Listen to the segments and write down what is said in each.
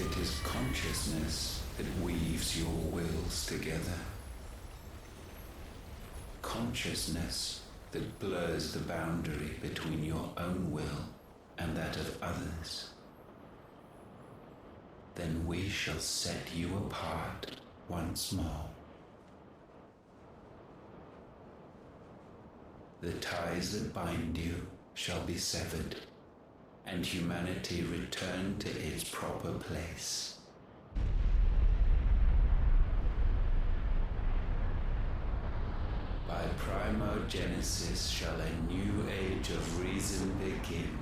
it is consciousness that weaves your wills together. Consciousness that blurs the boundary between your own will and that of others. Then we shall set you apart once more. The ties that bind you shall be severed, and humanity return to its proper place. By primogenesis shall a new age of reason begin.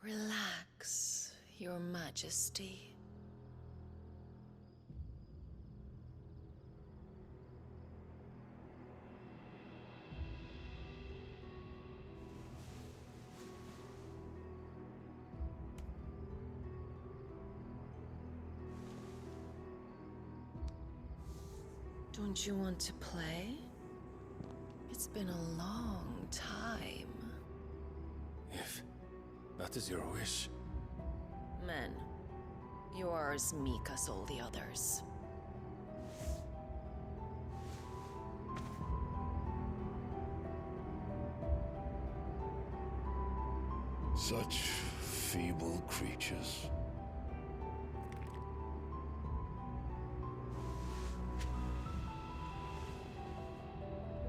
Relax, Your Majesty. Don't you want to play? It's been a long time. If that is your wish. Men, you are as meek as all the others. Such feeble creatures.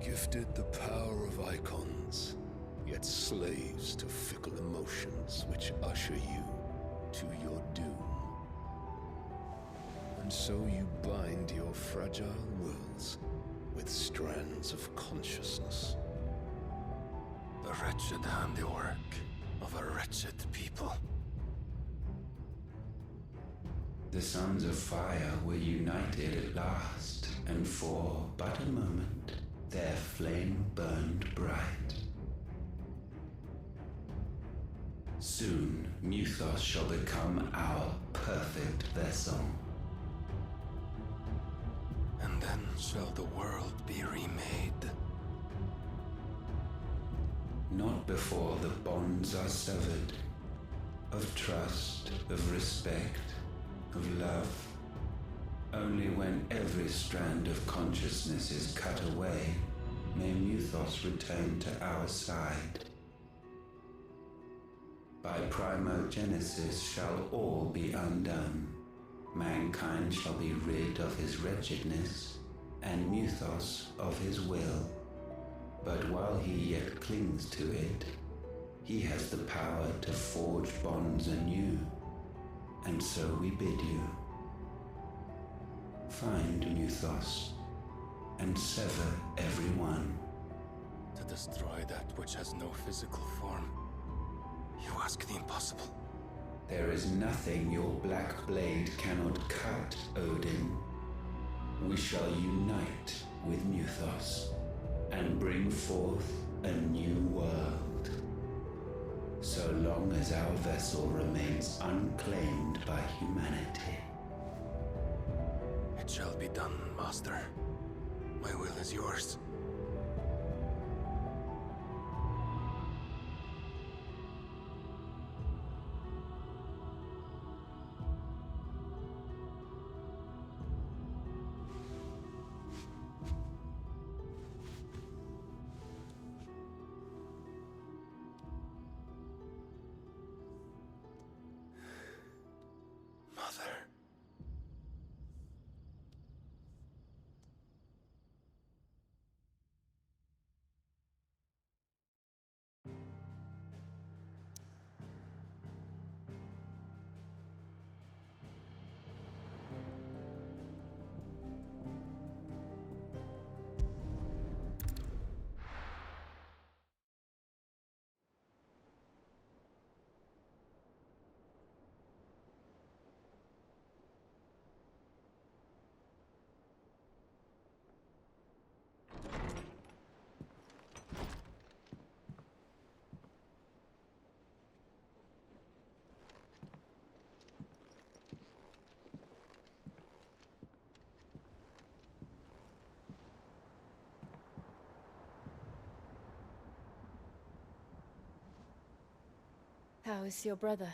Gifted the power of icons, yet slaves to fickle emotions which usher you to your doom. And so you bind your fragile wills with strands of consciousness. The wretched handiwork of a wretched people. The sons of fire were united at last, and for but a moment their flame burned bright. Soon Muthos shall become our perfect vessel. And then shall the world be remade. Not before the bonds are severed, of trust, of respect, of love. Only when every strand of consciousness is cut away, may Muthos return to our side. By primogenesis shall all be undone. Mankind shall be rid of his wretchedness, and Muthos of his will. But while he yet clings to it, he has the power to forge bonds anew, and so we bid you. Find Muthos, and sever every one. To destroy that which has no physical form. You ask the impossible. There is nothing your black blade cannot cut, Odin. We shall unite with Muthos, and bring forth a new world. So long as our vessel remains unclaimed by humanity. It shall be done, Master. My will is yours. Mother. How is your brother?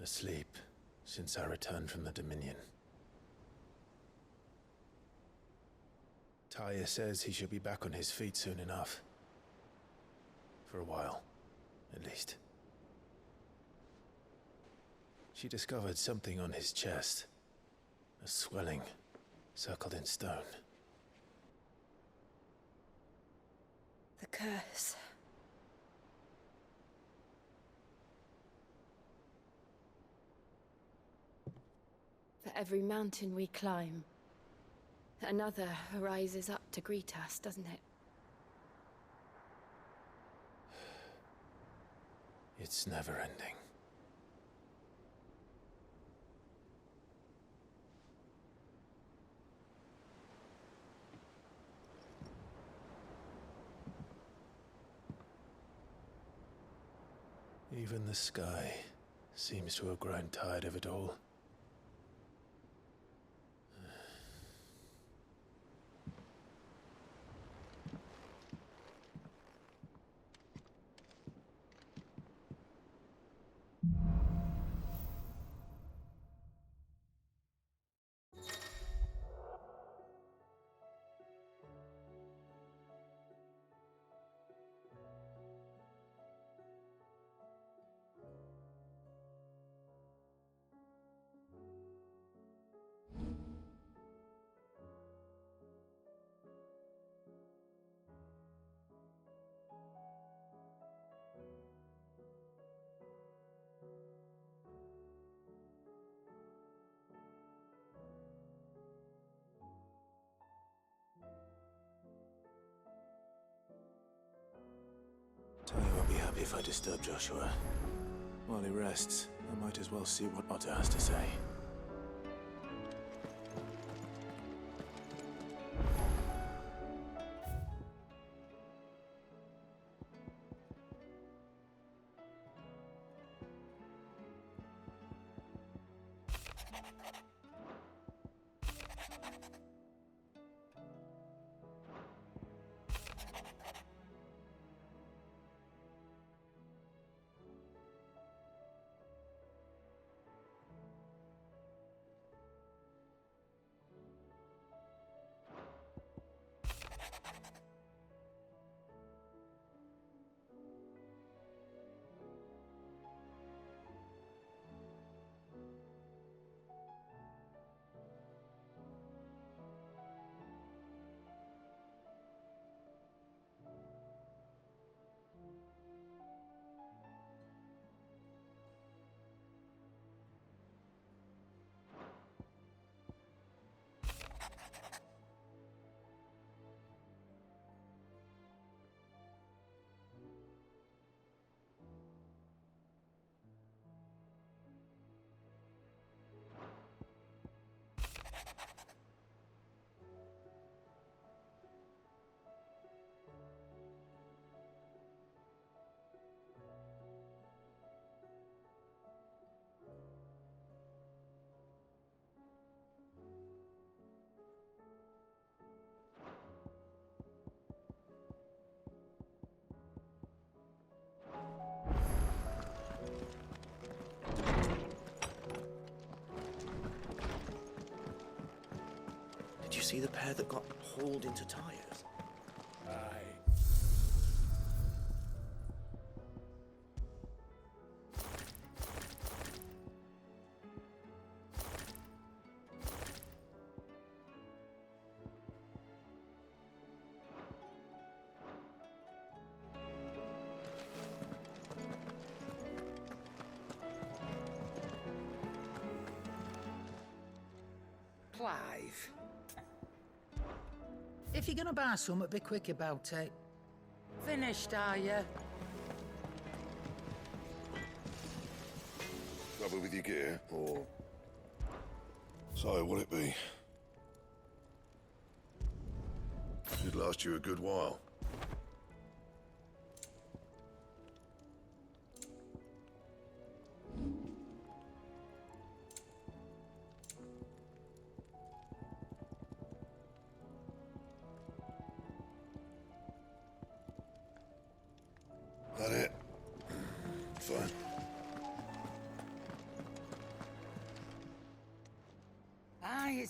Asleep since I returned from the Dominion. Talia says he should be back on his feet soon enough. For a while, at least. She discovered something on his chest. A swelling, circled in stone. The curse. For every mountain we climb, another rises up to greet us, doesn't it? It's never ending. Even the sky seems to have grown tired of it all. Talia won't be happy if I disturb Joshua. While he rests, I might as well see what Otter has to say. Did you see the pair that got hauled into tires? Clive. If you're gonna buy something, be quick about it. Finished, are you? Trouble with your gear, or... So, will it be? Should last you a good while.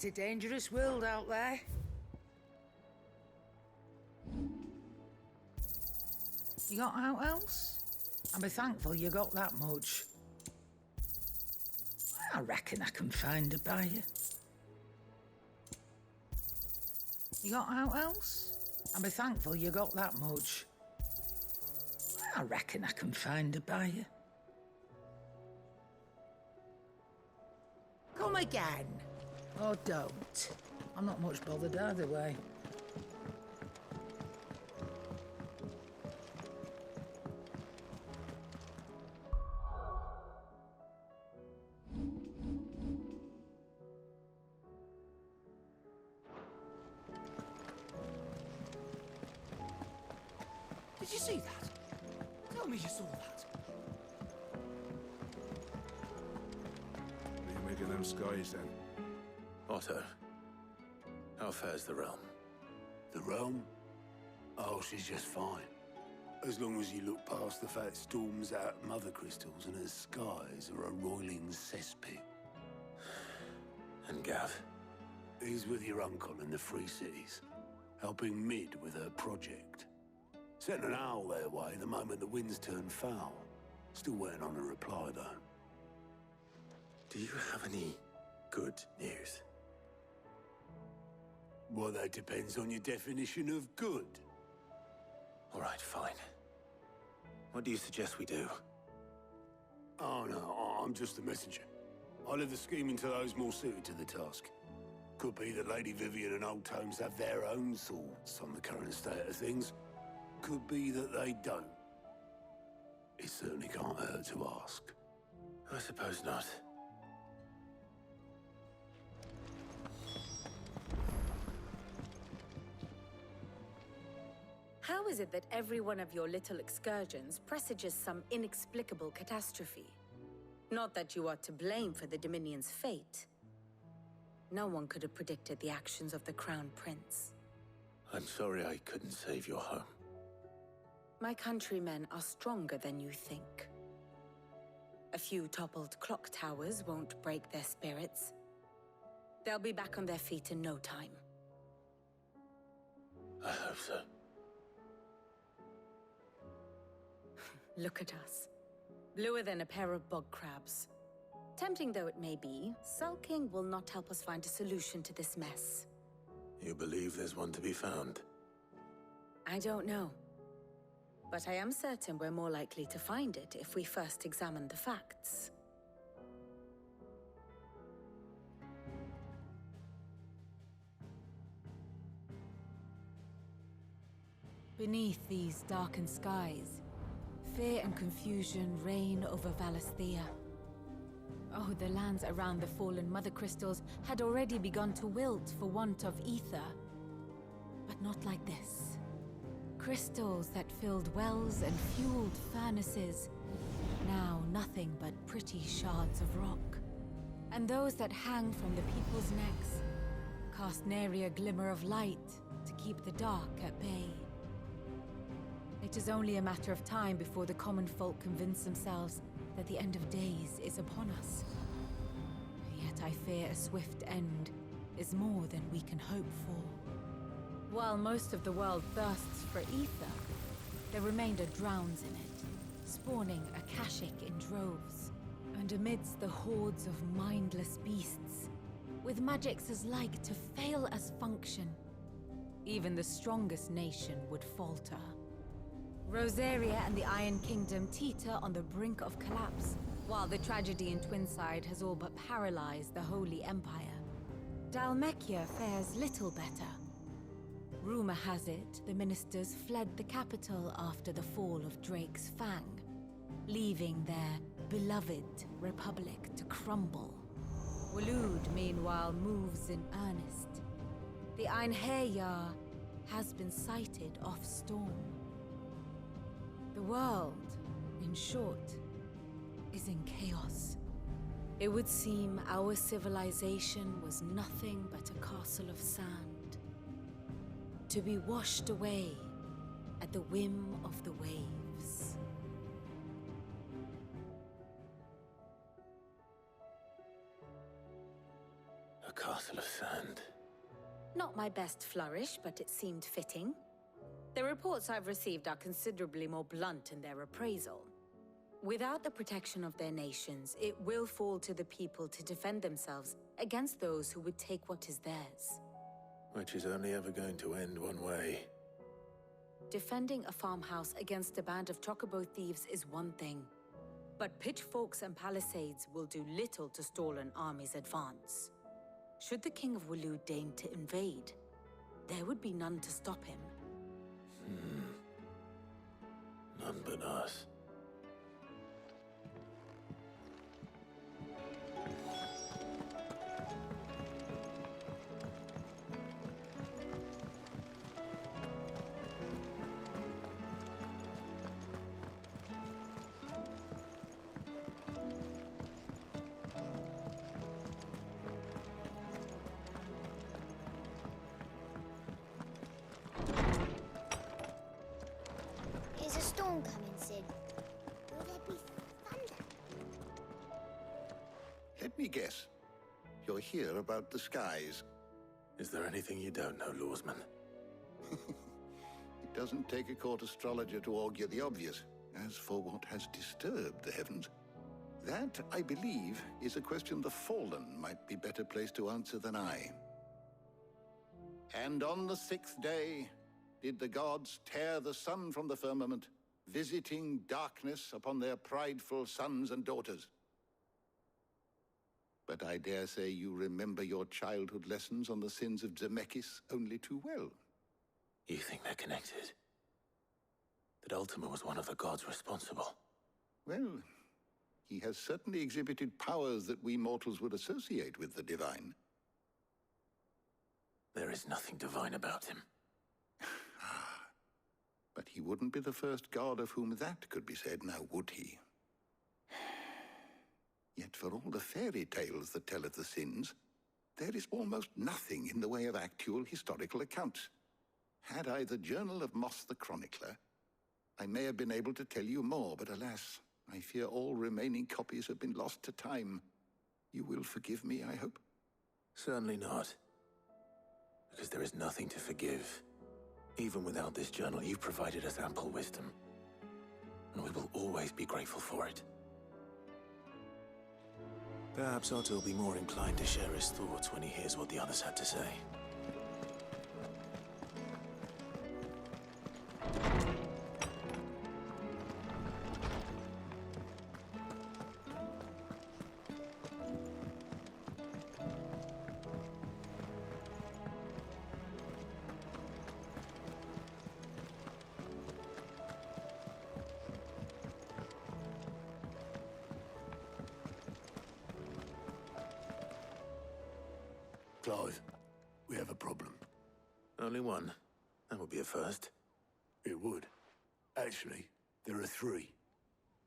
It's a dangerous world out there. You got out else? I'll be thankful you got that much. I reckon I can find a buyer. You got out else? I'll be thankful you got that much. I reckon I can find a buyer. Come again. Or don't. I'm not much bothered either way. Did you see that? Tell me you saw that. What do you make of them skies, then? Otto, how fares the realm? The realm? Oh, she's just fine. As long as you look past the fat storms out mother crystals and her skies are a roiling cesspit. And Gav? He's with your uncle in the Free Cities, helping Mid with her project. Sent an owl their way the moment the winds turned foul. Still waiting on a reply, though. Do you have any good news? Well, that depends on your definition of good. All right, fine. What do you suggest we do? Oh, no, I'm just a messenger. I leave the scheming to those more suited to the task. Could be that Lady Vivian and Old Tomes have their own thoughts on the current state of things. Could be that they don't. It certainly can't hurt to ask. I suppose not. How is it that every one of your little excursions presages some inexplicable catastrophe? Not that you are to blame for the Dominion's fate. No one could have predicted the actions of the Crown Prince. I'm sorry I couldn't save your home. My countrymen are stronger than you think. A few toppled clock towers won't break their spirits. They'll be back on their feet in no time. I hope so. Look at us. Bluer than a pair of bog crabs. Tempting though it may be, sulking will not help us find a solution to this mess. You believe there's one to be found? I don't know. But I am certain we're more likely to find it if we first examine the facts. Beneath these darkened skies, fear and confusion reign over Valisthea. Oh, the lands around the fallen Mother Crystals had already begun to wilt for want of ether. But not like this. Crystals that filled wells and fueled furnaces, now nothing but pretty shards of rock. And those that hang from the people's necks cast nary a glimmer of light to keep the dark at bay. It is only a matter of time before the common folk convince themselves that the end of days is upon us. Yet I fear a swift end is more than we can hope for. While most of the world thirsts for ether, the remainder drowns in it, spawning Akashic in droves. And amidst the hordes of mindless beasts, with magics as like to fail as function, even the strongest nation would falter. Rosaria and the Iron Kingdom teeter on the brink of collapse, while the tragedy in Twinside has all but paralyzed the Holy Empire. Dalmekia fares little better. Rumor has it the ministers fled the capital after the fall of Drake's Fang, leaving their beloved republic to crumble. Waloed, meanwhile, moves in earnest. The Einherjar has been sighted off-storm. The world, in short, is in chaos. It would seem our civilization was nothing but a castle of sand, to be washed away at the whim of the waves. A castle of sand. my best flourish, but it seemed fitting. The reports I've received are considerably more blunt in their appraisal. Without the protection of their nations, it will fall to the people to defend themselves against those who would take what is theirs. Which is only ever going to end one way. Defending a farmhouse against a band of chocobo thieves is one thing, but pitchforks and palisades will do little to stall an army's advance. Should the King of Waloed deign to invade, there would be none to stop him. None but us. Is a storm coming, Sid? Will there be thunder? Let me guess. You're here about the skies. Is there anything you don't know, Lawsman? It doesn't take a court astrologer to augur the obvious. As for what has disturbed the heavens, that, I believe, is a question the Fallen might be better placed to answer than I. And on the 6th day did the gods tear the sun from the firmament, visiting darkness upon their prideful sons and daughters. But I dare say you remember your childhood lessons on the sins of Zemeckis only too well. You think they're connected? That Ultima was one of the gods responsible? Well, he has certainly exhibited powers that we mortals would associate with the divine. There is nothing divine about him. But he wouldn't be the first god of whom that could be said, now would he? Yet for all the fairy tales that tell of the sins, there is almost nothing in the way of actual historical accounts. Had I the Journal of Moss the Chronicler, I may have been able to tell you more, but alas, I fear all remaining copies have been lost to time. You will forgive me, I hope? Certainly not. Because there is nothing to forgive. Even without this journal, you've provided us ample wisdom. And we will always be grateful for it. Perhaps Otto will be more inclined to share his thoughts when he hears what the others had to say. Clive, we have a problem. Only one. That would be a first. It would. Actually, there are 3.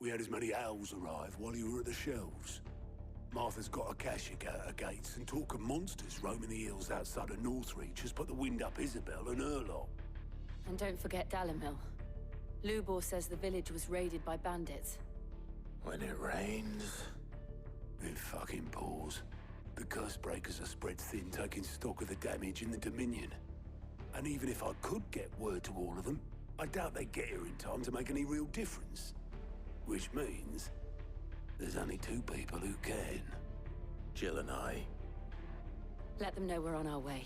We had as many owls arrive while you were at the shelves. Martha's got a cashier at her gates, and talk of monsters roaming the hills outside of Northreach has put the wind up Isabel and her lot. And don't forget Dalimil. Lubor says the village was raided by bandits. When it rains... It fucking pours. The curse breakers are spread thin, taking stock of the damage in the Dominion. And even if I could get word to all of them, I doubt they'd get here in time to make any real difference. Which means there's only 2 people who can. Jill and I. Let them know we're on our way.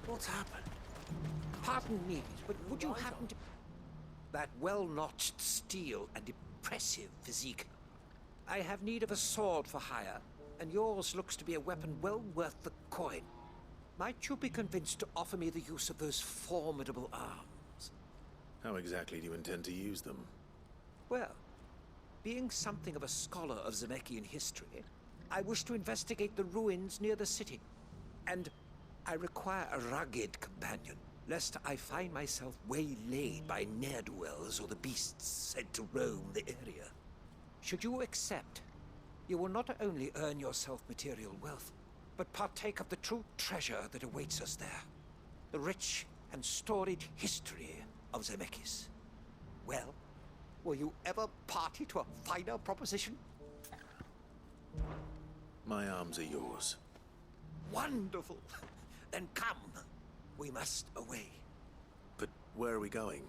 What's happened? Pardon me, but would you happen to... That well-notched steel and impressive physique. I have need of a sword for hire, and yours looks to be a weapon well worth the coin. Might you be convinced to offer me the use of those formidable arms? How exactly do you intend to use them? Well, Being something of a scholar of Zemeckis history, I wish to investigate the ruins near the city. And I require a rugged companion, lest I find myself waylaid by ne'er-do-wells or the beasts said to roam the area. Should you accept, you will not only earn yourself material wealth, but partake of the true treasure that awaits us there. The rich and storied history of Zemeckis. Well, will you ever party to a finer proposition? My arms are yours. Wonderful! Then come. We must away. But where are we going?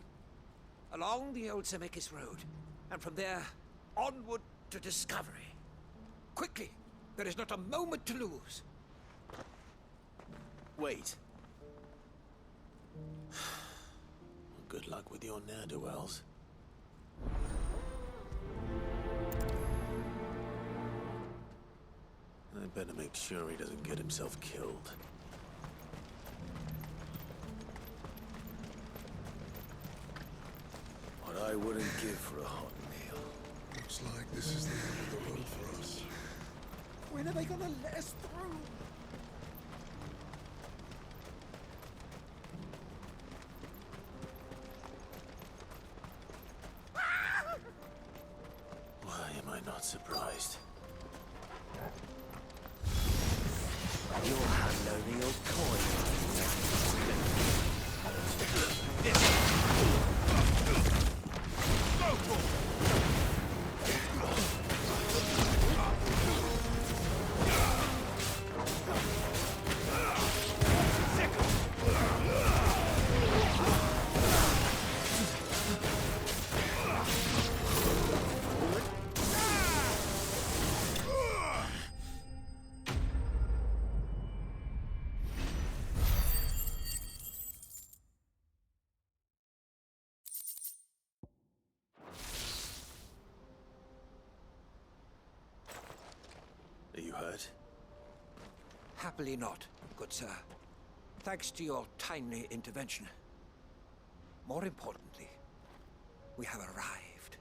Along the old Zemeckis Road, and from there, onward to discovery. Quickly! There is not a moment to lose. Wait. Good luck with your ne'er-do-wells. I better make sure he doesn't get himself killed. What I wouldn't give for a hot meal. Looks like this is the end of the road for us. When are they gonna let us through? Why am I not surprised? You'll hand over your coin. Are you hurt? Happily not, good sir. Thanks to your timely intervention. More importantly, we have arrived.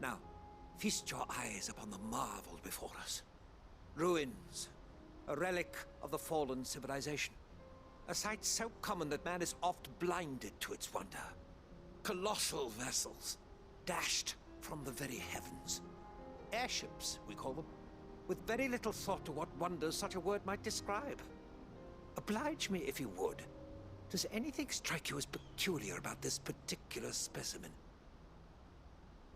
Now, feast your eyes upon the marvel before us. Ruins, a relic of the fallen civilization. A sight so common that man is oft blinded to its wonder. Colossal vessels, dashed from the very heavens. Airships, we call them, with very little thought to what wonders such a word might describe. Oblige me, if you would. Does anything strike you as peculiar about this particular specimen?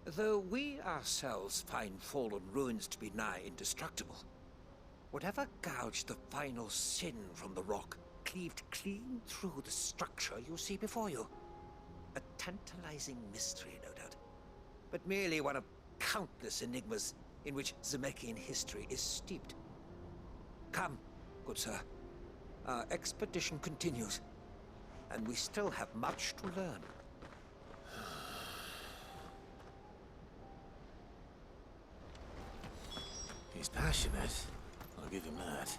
Though we ourselves find fallen ruins to be nigh indestructible, whatever gouged the final sin from the rock cleaved clean through the structure you see before you. A tantalizing mystery, no doubt, but merely one of countless enigmas in which Zemeckis history is steeped. Come, good sir. Our expedition continues, and we still have much to learn. He's passionate. I'll give him that.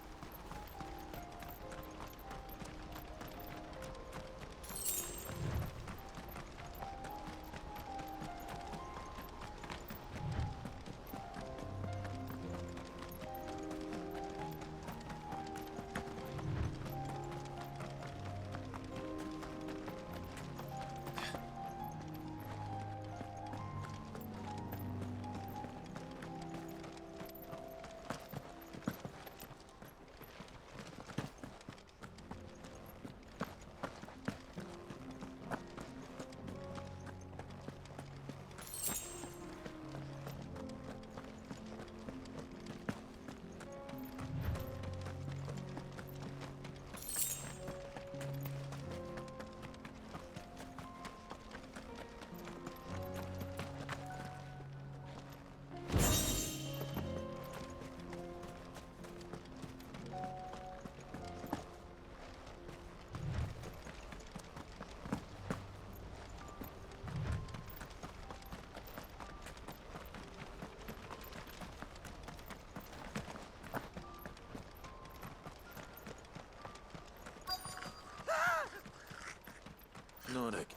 Nordic.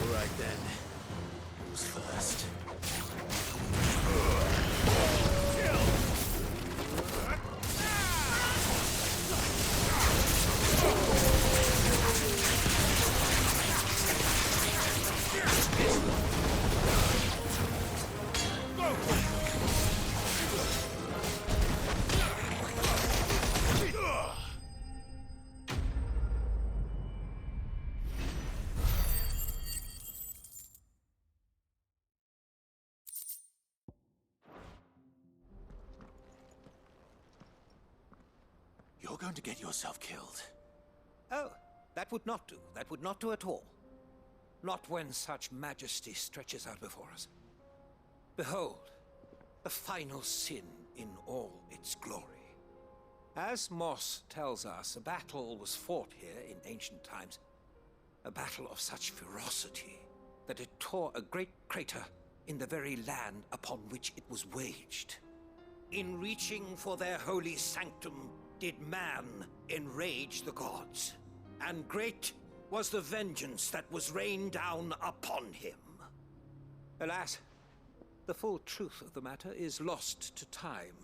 All right then. Who's first? You're going to get yourself killed. Oh, that would not do. That would not do at all. Not when such majesty stretches out before us. Behold, the final sin in all its glory. As Moss tells us, a battle was fought here in ancient times. A battle of such ferocity that it tore a great crater in the very land upon which it was waged. In reaching for their holy sanctum, did man enrage the gods, and great was the vengeance that was rained down upon him. Alas, the full truth of the matter is lost to time,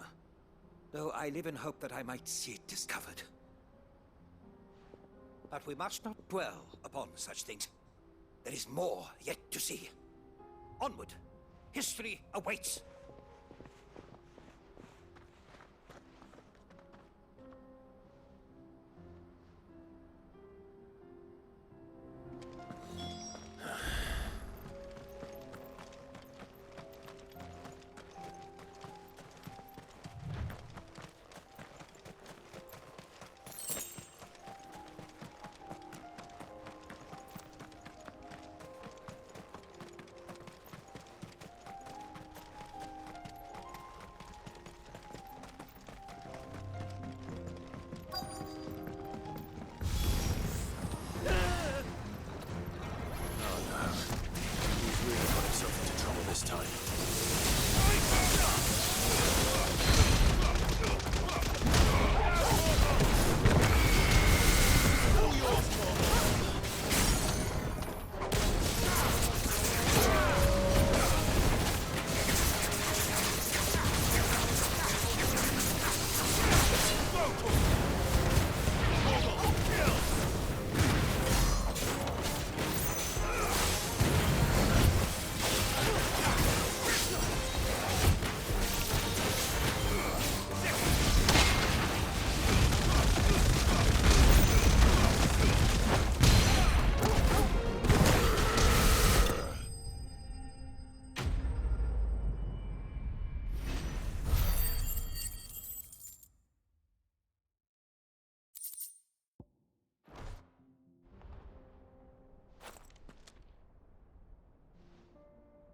though I live in hope that I might see it discovered. But we must not dwell upon such things. There is more yet to see. Onward! History awaits!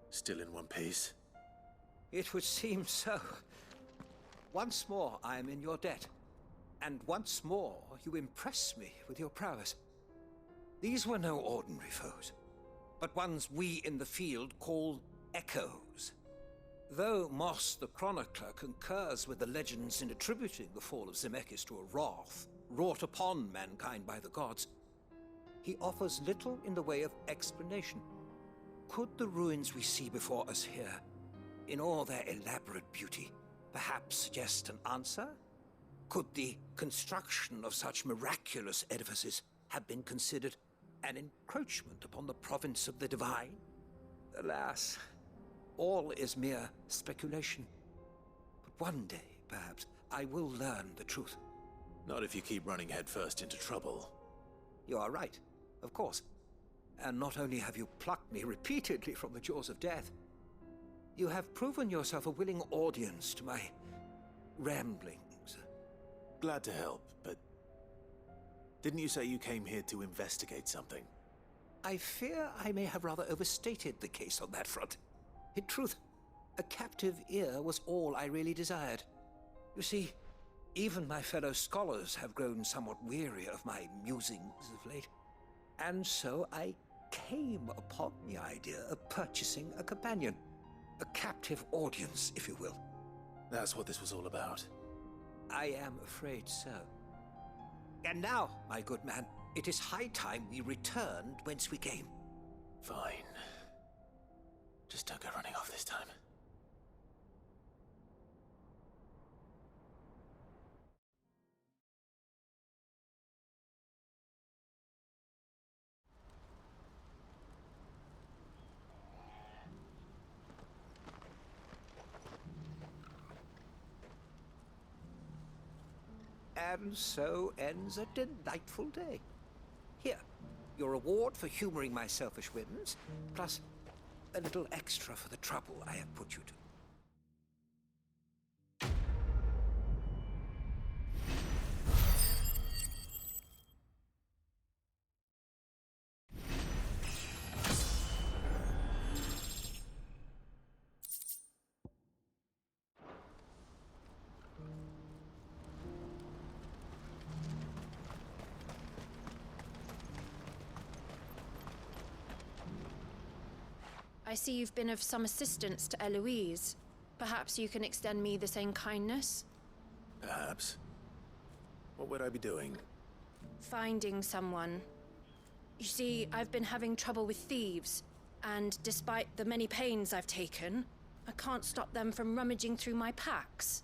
Still in one piece? It would seem so. Once more I am in your debt, and once more you impress me with your prowess. These were no ordinary foes, but ones we in the field call echoes. Though Moss the Chronicler concurs with the legends in attributing the fall of Zemeckis to a wrath wrought upon mankind by the gods, he offers little in the way of explanation. Could the ruins we see before us here, in all their elaborate beauty, perhaps suggest an answer? Could the construction of such miraculous edifices have been considered an encroachment upon the province of the divine? Alas, all is mere speculation. But one day, perhaps, I will learn the truth. Not if you keep running headfirst into trouble. You are right, of course. And not only have you plucked me repeatedly from the jaws of death, you have proven yourself a willing audience to my ramblings. Glad to help, but didn't you say you came here to investigate something? I fear I may have rather overstated the case on that front. In truth, a captive ear was all I really desired. You see, even my fellow scholars have grown somewhat weary of my musings of late. And so I came upon the idea of purchasing a companion. A captive audience, if you will. That's what this was all about. I am afraid so. And now, my good man, it is high time we returned whence we came. Fine. Just don't go running off this time. And so ends a delightful day. Here, your reward for humoring my selfish whims, plus a little extra for the trouble I have put you to. I see you've been of some assistance to Eloise. Perhaps you can extend me the same kindness? Perhaps. What would I be doing? Finding someone. You see, I've been having trouble with thieves, and despite the many pains I've taken, I can't stop them from rummaging through my packs.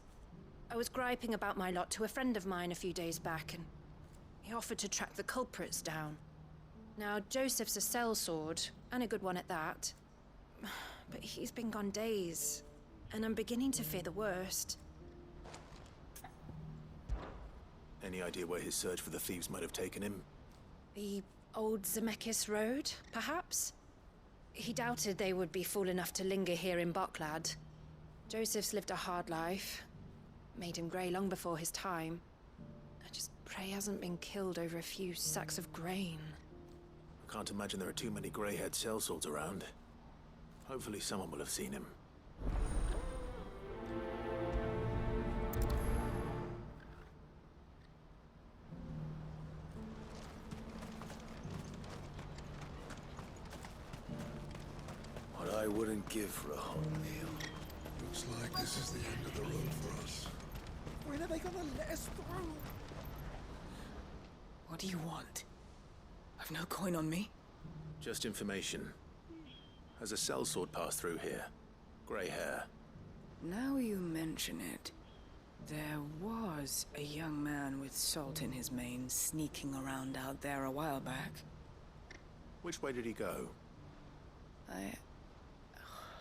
I was griping about my lot to a friend of mine a few days back, and he offered to track the culprits down. Now, Joseph's a sellsword, and a good one at that. But he's been gone days, and I'm beginning to fear the worst. Any idea where his search for the thieves might have taken him? The old Zemeckis Road, perhaps? He doubted they would be fool enough to linger here in Boklad. Joseph's lived a hard life. Made him grey long before his time. I just pray he hasn't been killed over a few sacks of grain. I can't imagine there are too many grey-haired sellswords around. Hopefully someone will have seen him. What I wouldn't give for a hot meal. Looks like this is the end of the road for us. When are they gonna let us through? What do you want? I've no coin on me. Just information. Has a sellsword passed through here? Grey hair. Now you mention it, there was a young man with salt in his mane sneaking around out there a while back. Which way did he go?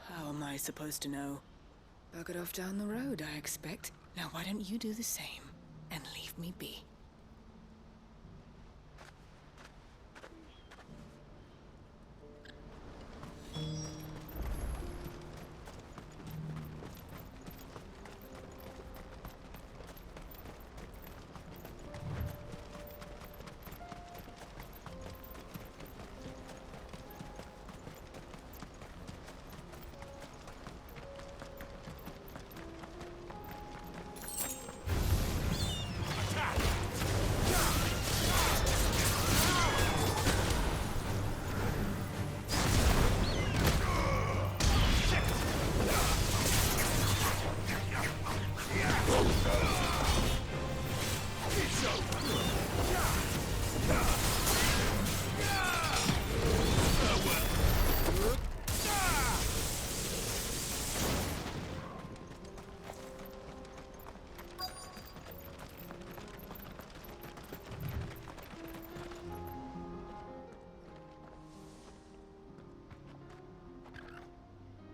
How am I supposed to know? Buggered off down the road, I expect. Now why don't you do the same, and leave me be?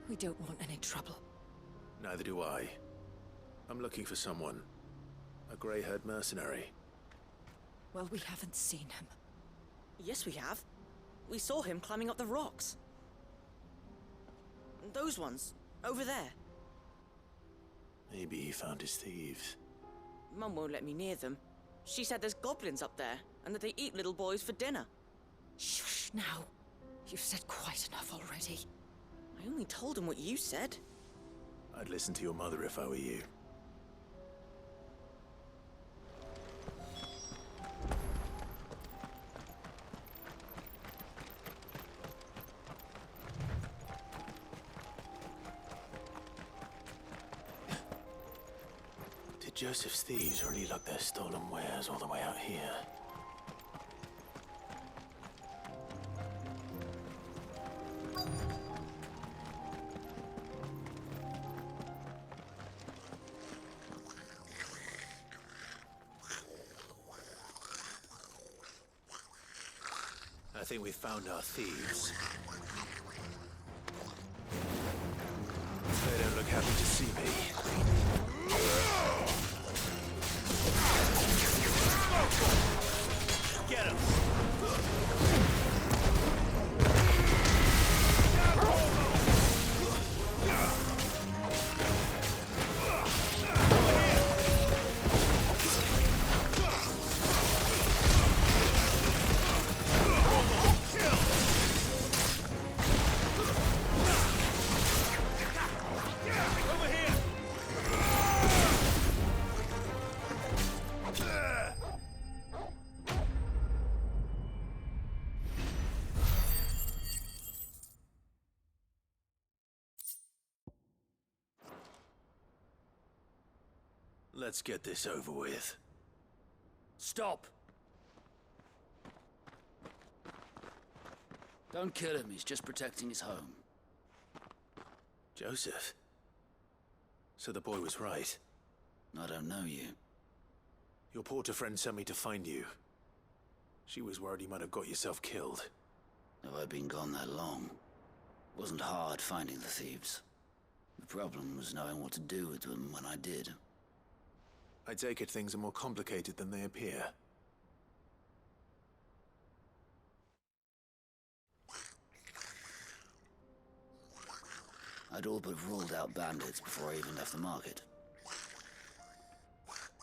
We don't want any trouble. Neither do I. I'm looking for someone. A grey-haired mercenary. Well, we haven't seen him. Yes, we have. We saw him climbing up the rocks. Those ones, over there. Maybe he found his thieves. Mum won't let me near them. She said there's goblins up there, and that they eat little boys for dinner. Shush now. You've said quite enough already. I only told him what you said. I'd listen to your mother if I were you. Did Joseph's thieves really lug their stolen wares all the way out here? I think we've found our thieves. They don't look happy to see me. Get him! Over here! Let's get this over with. Stop! Don't kill him, he's just protecting his home. Joseph? So the boy was right. I don't know you. Your porter friend sent me to find you. She was worried you might have got yourself killed. Have I been gone that long? Wasn't hard finding the thieves. The problem was knowing what to do with them when I did. I take it things are more complicated than they appear. I'd all but ruled out bandits before I even left the market.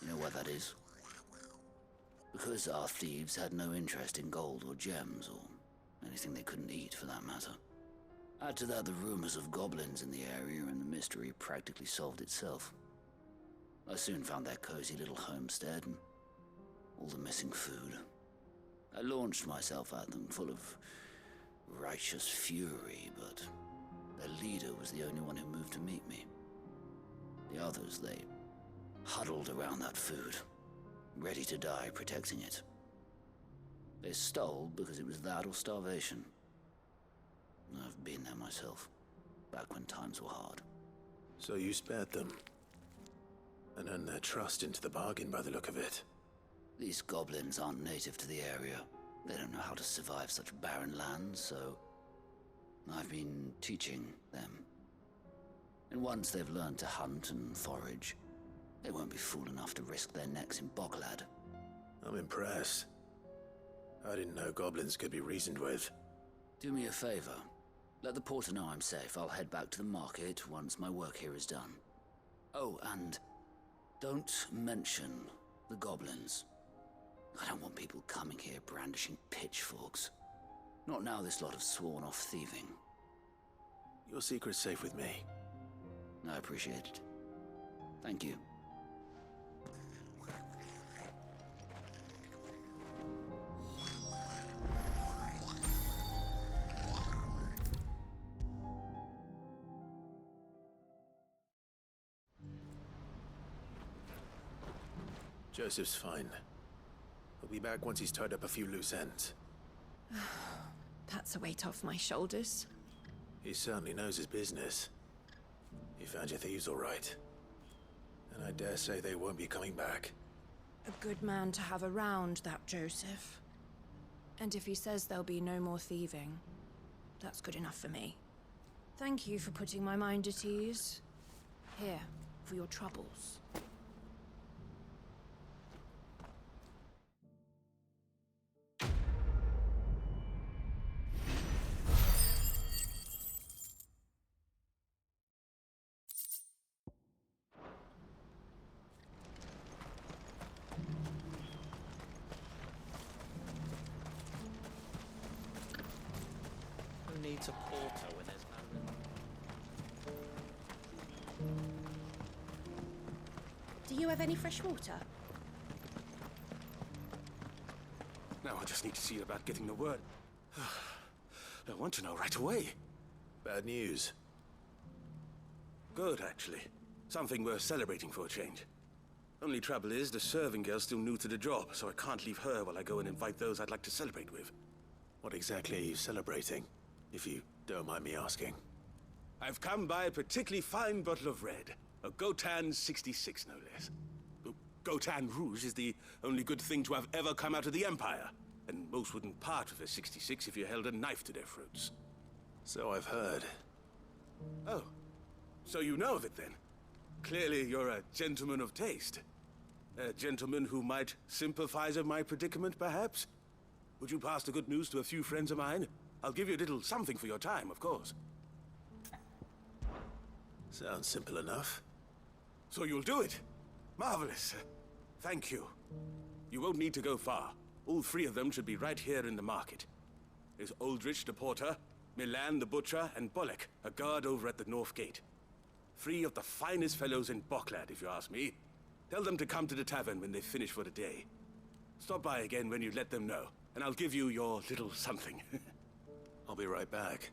You know why that is? Because our thieves had no interest in gold or gems, or anything they couldn't eat for that matter. Add to that the rumors of goblins in the area, and the mystery practically solved itself. I soon found their cozy little homestead, and all the missing food. I launched myself at them, full of righteous fury, but their leader was the only one who moved to meet me. The others, they huddled around that food, ready to die protecting it. They stole because it was that or starvation. I've been there myself, back when times were hard. So you spared them, and earned their trust into the bargain by the look of it. These goblins aren't native to the area. They don't know how to survive such barren lands, so I've been teaching them. And once they've learned to hunt and forage, they won't be fool enough to risk their necks in Boglad. I'm impressed. I didn't know goblins could be reasoned with. Do me a favor. Let the porter know I'm safe. I'll head back to the market once my work here is done. Oh, and don't mention the goblins. I don't want people coming here brandishing pitchforks. Not now this lot have sworn off thieving. Your secret's safe with me. I appreciate it. Thank you. Joseph's fine. He'll be back once he's tied up a few loose ends. That's a weight off my shoulders. He certainly knows his business. You found your thieves all right. And I dare say they won't be coming back. A good man to have around, that Joseph. And if he says there'll be no more thieving, that's good enough for me. Thank you for putting my mind at ease. Here, for your troubles. Needs a porter when there's Do you have any fresh water? Now I just need to see about getting the word. I want to know right away. Bad news. Good, actually. Something worth celebrating for a change. Only trouble is, the serving girl's still new to the job, so I can't leave her while I go and invite those I'd like to celebrate with. What exactly are you celebrating, if you don't mind me asking? I've come by a particularly fine bottle of red. A Gotan 66, no less. Gotan Rouge is the only good thing to have ever come out of the Empire. And most wouldn't part with a 66 if you held a knife to their throats. So I've heard. Oh, so you know of it then? Clearly you're a gentleman of taste. A gentleman who might sympathize with my predicament, perhaps? Would you pass the good news to a few friends of mine? I'll give you a little something for your time, of course. Sounds simple enough. So you'll do it? Marvelous. Thank you. You won't need to go far. All three of them should be right here in the market. There's Aldrich, the porter, Milan, the butcher, and Bolek, a guard over at the north gate. Three of the finest fellows in Boklad, if you ask me. Tell them to come to the tavern when they finish for the day. Stop by again when you let them know, and I'll give you your little something. I'll be right back.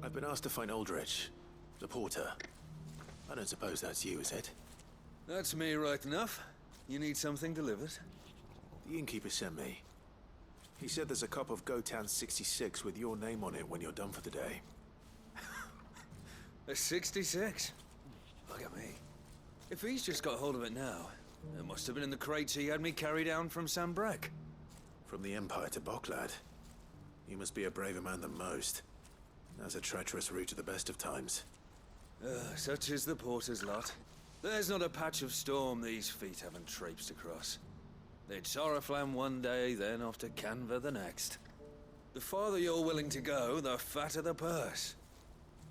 I've been asked to find Aldrich, the porter. I don't suppose that's you, is it? That's me right enough. You need something delivered? The innkeeper sent me. He said there's a cup of Gotan 66 with your name on it when you're done for the day. A 66? Look at me. If he's just got hold of it now, it must have been in the crates he had me carry down from Sambrek. From the Empire to Boklad. You must be a braver man than most. That's a treacherous route at the best of times. Such is the porter's lot. There's not a patch of storm these feet haven't traipsed across. They'd Oriflamme one day, then off to Canva the next. The farther you're willing to go, the fatter the purse.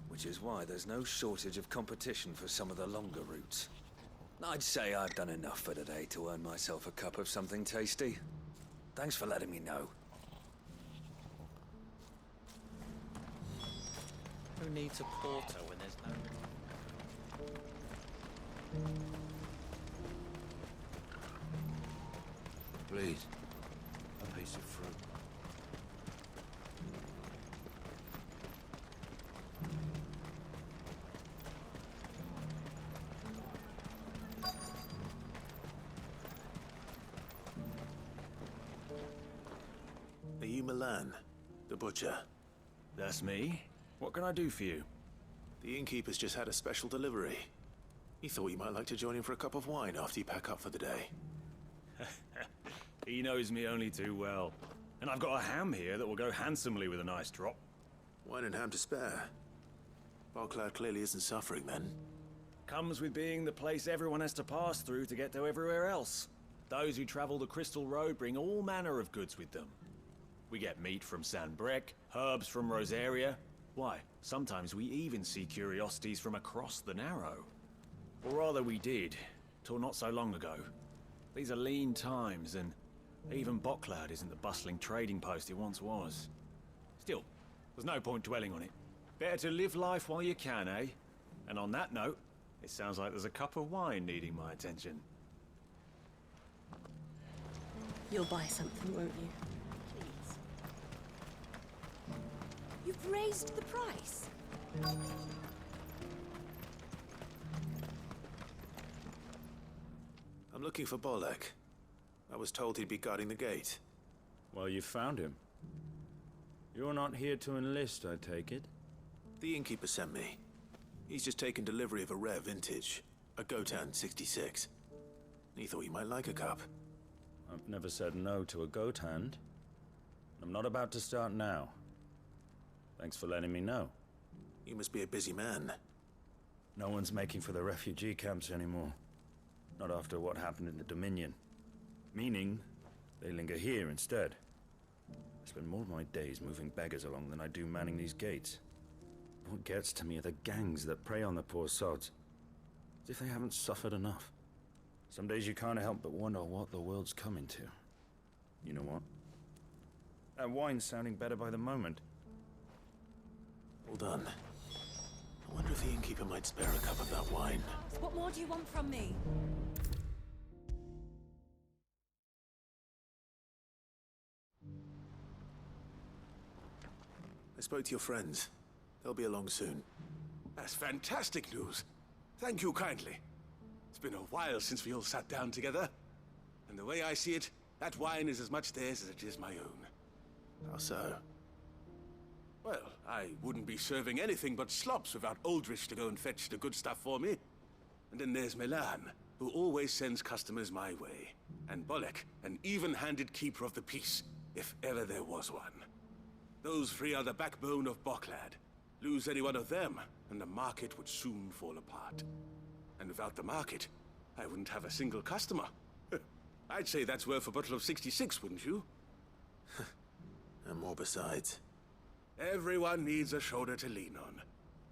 Which is why there's no shortage of competition for some of the longer routes. I'd say I've done enough for today to earn myself a cup of something tasty. Thanks for letting me know. Who needs a porter when there's no... Please, a piece of fruit. Are you Milan, the butcher? That's me. What can I do for you? The innkeeper's just had a special delivery. He thought you might like to join him for a cup of wine after you pack up for the day. He knows me only too well. And I've got a ham here that will go handsomely with a nice drop. Wine and ham to spare. Boklad clearly isn't suffering then. Comes with being the place everyone has to pass through to get to everywhere else. Those who travel the Crystal Road bring all manner of goods with them. We get meat from Sanbrek, herbs from Rosaria. Why, sometimes we even see curiosities from across the Narrow. Or rather we did, till not so long ago. These are lean times, and even Boklad isn't the bustling trading post it once was. Still, there's no point dwelling on it. Better to live life while you can, eh? And on that note, it sounds like there's a cup of wine needing my attention. You'll buy something, won't you? Please. You've raised the price. I'm looking for Bolek. I was told he'd be guarding the gate. Well, you found him. You're not here to enlist, I take it? The innkeeper sent me. He's just taken delivery of a rare vintage, a Gotan 66. He thought you might like a cup. I've never said no to a goat hand. I'm not about to start now. Thanks for letting me know. You must be a busy man. No one's making for the refugee camps anymore. Not after what happened in the Dominion. Meaning, they linger here instead. I spend more of my days moving beggars along than I do manning these gates. What gets to me are the gangs that prey on the poor sods. As if they haven't suffered enough. Some days you can't help but wonder what the world's coming to. You know what? That wine's sounding better by the moment. Hold on. I wonder if the innkeeper might spare a cup of that wine. What more do you want from me? I spoke to your friends. They'll be along soon. That's fantastic news. Thank you kindly. It's been a while since we all sat down together. And the way I see it, that wine is as much theirs as it is my own. How so? Well, I wouldn't be serving anything but slops without Aldrich to go and fetch the good stuff for me. And then there's Milan, who always sends customers my way. And Bolek, an even-handed keeper of the peace, if ever there was one. Those three are the backbone of Boklad. Lose any one of them, and the market would soon fall apart. And without the market, I wouldn't have a single customer. I'd say that's worth a bottle of 66, wouldn't you? And more besides. Everyone needs a shoulder to lean on.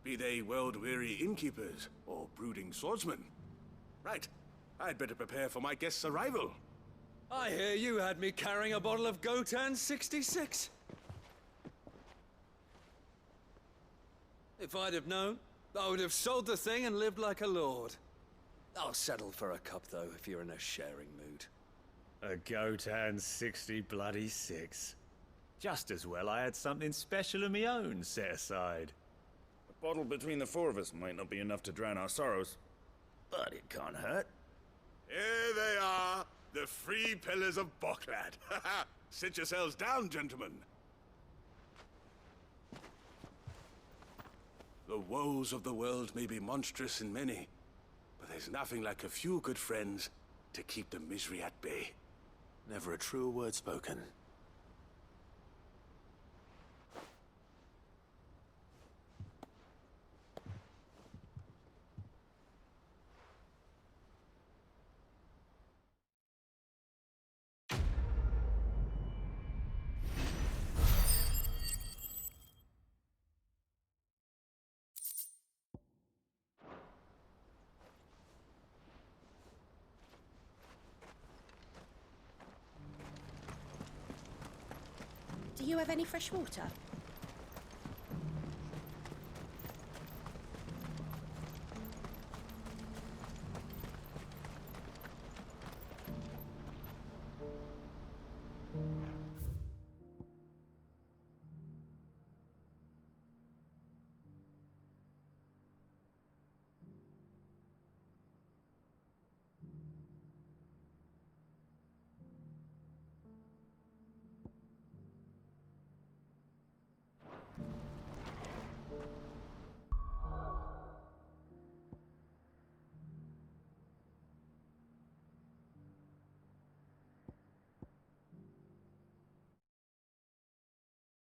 Be they world-weary innkeepers or brooding swordsmen. Right. I'd better prepare for my guest's arrival. I hear you had me carrying a bottle of Gotan 66. If I'd have known, I would have sold the thing and lived like a lord. I'll settle for a cup, though, if you're in a sharing mood. A Gotan 66. Just as well I had something special of my own set aside. Bottle between the four of us might not be enough to drown our sorrows, but it can't hurt. Here they are, the free pillars of Boklad. Sit yourselves down, gentlemen. The woes of the world may be monstrous in many, but there's nothing like a few good friends to keep the misery at bay. Never a truer word spoken. Do you have any fresh water?